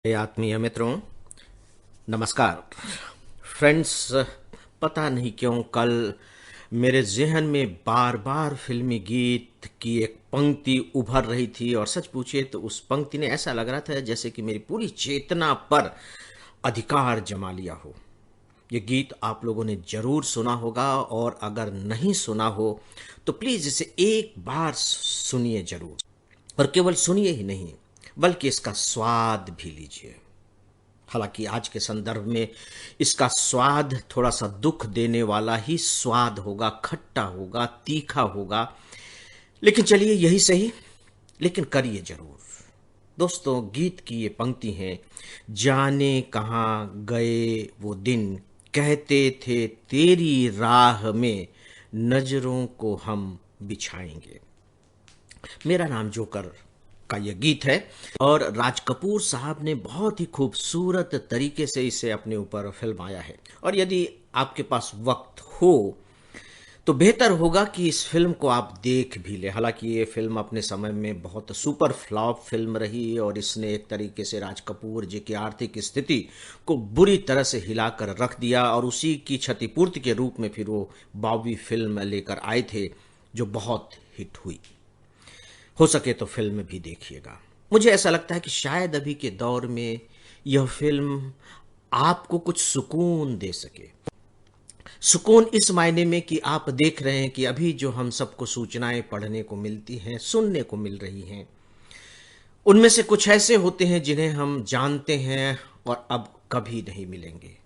आत्मीय मित्रों, नमस्कार। फ्रेंड्स, पता नहीं क्यों कल मेरे ज़हन में बार बार फिल्मी गीत की एक पंक्ति उभर रही थी और सच पूछिए तो उस पंक्ति ने ऐसा लग रहा था जैसे कि मेरी पूरी चेतना पर अधिकार जमा लिया हो। ये गीत आप लोगों ने जरूर सुना होगा और अगर नहीं सुना हो तो प्लीज़ इसे एक बार सुनिए जरूर। और केवल सुनिए ही नहीं बल्कि इसका स्वाद भी लीजिए। हालांकि आज के संदर्भ में इसका स्वाद थोड़ा सा दुख देने वाला ही स्वाद होगा, खट्टा होगा, तीखा होगा। लेकिन चलिए यही सही, लेकिन करिए जरूर। दोस्तों, गीत की ये पंक्ति है, जाने कहाँ गए वो दिन, कहते थे तेरी राह में नजरों को हम बिछाएंगे। मेरा नाम जोकर का यह गीत है और राज कपूर साहब ने बहुत ही खूबसूरत तरीके से इसे अपने ऊपर फिल्माया है। और यदि आपके पास वक्त हो तो बेहतर होगा कि इस फिल्म को आप देख भी ले। हालांकि ये फिल्म अपने समय में बहुत सुपर फ्लॉप फिल्म रही और इसने एक तरीके से राज कपूर जी की आर्थिक स्थिति को बुरी तरह से हिलाकर रख दिया और उसी की क्षतिपूर्ति के रूप में फिर वो बावी फिल्म लेकर आए थे जो बहुत हिट हुई। हो सके तो फिल्म भी देखिएगा। मुझे ऐसा लगता है कि शायद अभी के दौर में यह फिल्म आपको कुछ सुकून दे सके। सुकून इस मायने में कि आप देख रहे हैं कि अभी जो हम सबको सूचनाएं पढ़ने को मिलती हैं, सुनने को मिल रही हैं, उनमें से कुछ ऐसे होते हैं जिन्हें हम जानते हैं और अब कभी नहीं मिलेंगे।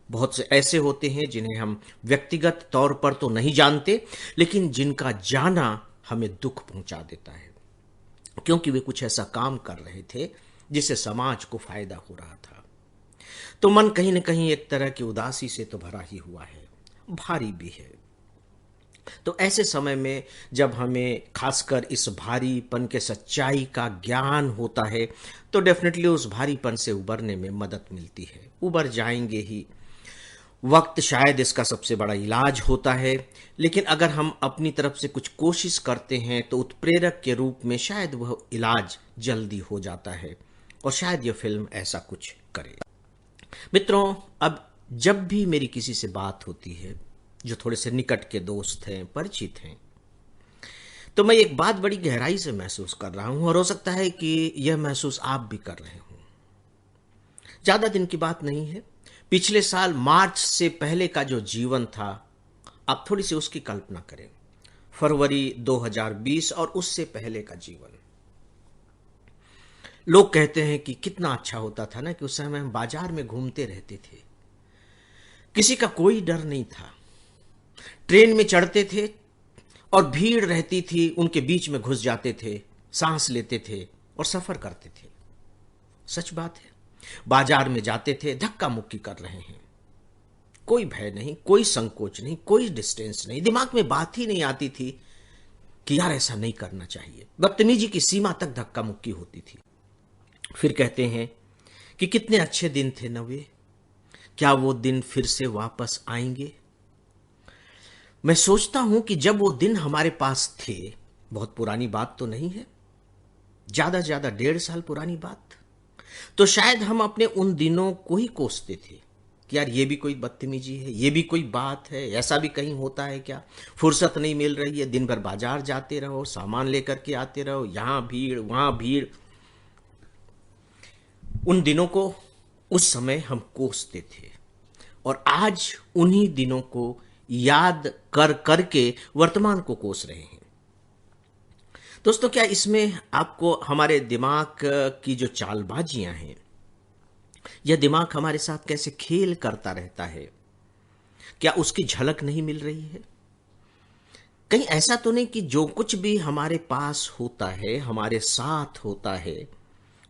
बहुत से ऐसे होते हैं जिन्हें हम व्यक्तिगत तौर पर तो नहीं जानते, लेकिन जिनका जाना हमें दुख पहुंचा देता है, क्योंकि वे कुछ ऐसा काम कर रहे थे जिससे समाज को फायदा हो रहा था। तो मन कहीं न कहीं एक तरह की उदासी से तो भरा ही हुआ है, भारी भी है। तो ऐसे समय में जब हमें खासकर इस भारीपन के सच्चाई का ज्ञान होता है तो डेफिनेटली उस भारीपन से उबरने में मदद मिलती है। उबर जाएंगे ही। वक्त शायद इसका सबसे बड़ा इलाज होता है, लेकिन अगर हम अपनी तरफ से कुछ कोशिश करते हैं तो उत्प्रेरक के रूप में शायद वह इलाज जल्दी हो जाता है और शायद यह फिल्म ऐसा कुछ करे। मित्रों, अब जब भी मेरी किसी से बात होती है जो थोड़े से निकट के दोस्त हैं, परिचित हैं, तो मैं एक बात बड़ी गहराई से महसूस कर रहा हूं और हो सकता है कि यह महसूस आप भी कर रहे हो। ज्यादा दिन की बात नहीं है, पिछले साल मार्च से पहले का जो जीवन था, आप थोड़ी सी उसकी कल्पना करें। फरवरी 2020 और उससे पहले का जीवन। लोग कहते हैं कि कितना अच्छा होता था ना कि उस समय हम बाजार में घूमते रहते थे, किसी का कोई डर नहीं था। ट्रेन में चढ़ते थे और भीड़ रहती थी, उनके बीच में घुस जाते थे, सांस लेते थे और सफर करते थे। सच बात है, बाजार में जाते थे, धक्का मुक्की कर रहे हैं, कोई भय नहीं, कोई संकोच नहीं, कोई डिस्टेंस नहीं, दिमाग में बात ही नहीं आती थी कि यार ऐसा नहीं करना चाहिए। बदतमीजी की सीमा तक धक्का मुक्की होती थी। फिर कहते हैं कि कितने अच्छे दिन थे न वे, क्या वो दिन फिर से वापस आएंगे। मैं सोचता हूं कि जब वो दिन हमारे पास थे, बहुत पुरानी बात तो नहीं है, ज्यादा से ज्यादा 1.5 साल पुरानी बात, तो शायद हम अपने उन दिनों को ही कोसते थे कि यार ये भी कोई बदतमीजी है, ये भी कोई बात है, ऐसा भी कहीं होता है क्या। फुर्सत नहीं मिल रही है, दिन भर बाजार जाते रहो, सामान लेकर के आते रहो, यहां भीड़ वहां भीड़। उन दिनों को उस समय हम कोसते थे और आज उन्हीं दिनों को याद कर करके वर्तमान को कोस रहे हैं। दोस्तों, क्या इसमें आपको हमारे दिमाग की जो चालबाजियां हैं, यह दिमाग हमारे साथ कैसे खेल करता रहता है, क्या उसकी झलक नहीं मिल रही है। कहीं ऐसा तो नहीं कि जो कुछ भी हमारे पास होता है, हमारे साथ होता है,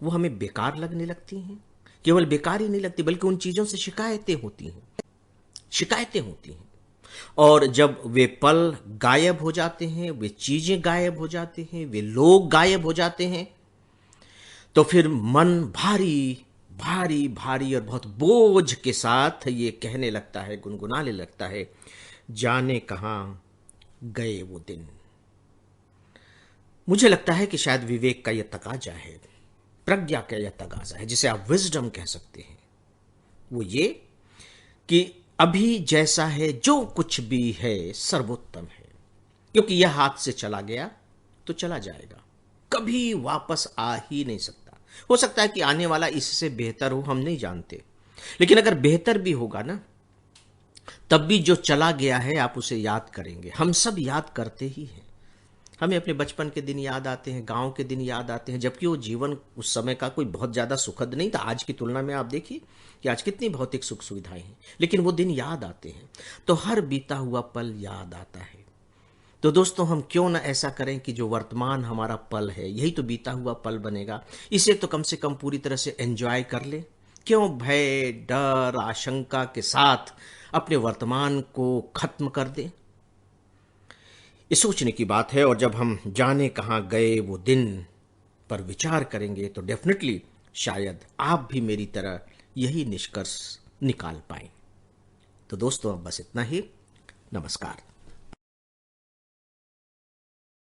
वो हमें बेकार लगने लगती हैं। केवल बेकार ही नहीं लगती बल्कि उन चीजों से शिकायतें होती हैं, शिकायतें होती हैं। और जब वे पल गायब हो जाते हैं, वे चीजें गायब हो जाते हैं, वे लोग गायब हो जाते हैं, तो फिर मन भारी भारी भारी और बहुत बोझ के साथ ये कहने लगता है, गुनगुनाने लगता है, जाने कहां गए वो दिन। मुझे लगता है कि शायद विवेक का यह तकाजा है प्रज्ञा का यह तगाजा है, जिसे आप विजडम कह सकते हैं, वो ये कि अभी जैसा है जो कुछ भी है सर्वोत्तम है, क्योंकि यह हाथ से चला गया तो चला जाएगा, कभी वापस आ ही नहीं सकता। हो सकता है कि आने वाला इससे बेहतर हो, हम नहीं जानते, लेकिन अगर बेहतर भी होगा ना, तब भी जो चला गया है आप उसे याद करेंगे। हम सब याद करते ही हैं। हमें अपने बचपन के दिन याद आते हैं, गांव के दिन याद आते हैं, जबकि वो जीवन उस समय का कोई बहुत ज्यादा सुखद नहीं था। आज की तुलना में आप देखिए कि आज कितनी भौतिक सुख सुविधाएं हैं, लेकिन वो दिन याद आते हैं, तो हर बीता हुआ पल याद आता है। तो दोस्तों, हम क्यों ना ऐसा करें कि जो वर्तमान हमारा पल है यही तो बीता हुआ पल बनेगा, इसे तो कम से कम पूरी तरह से एंजॉय कर ले। क्यों भय, डर, आशंका के साथ अपने वर्तमान को खत्म कर दें? ये सोचने की बात है। और जब हम जाने कहाँ गए वो दिन पर विचार करेंगे तो डेफिनेटली शायद आप भी मेरी तरह यही निष्कर्ष निकाल पाए। तो दोस्तों, अब बस इतना ही। नमस्कार।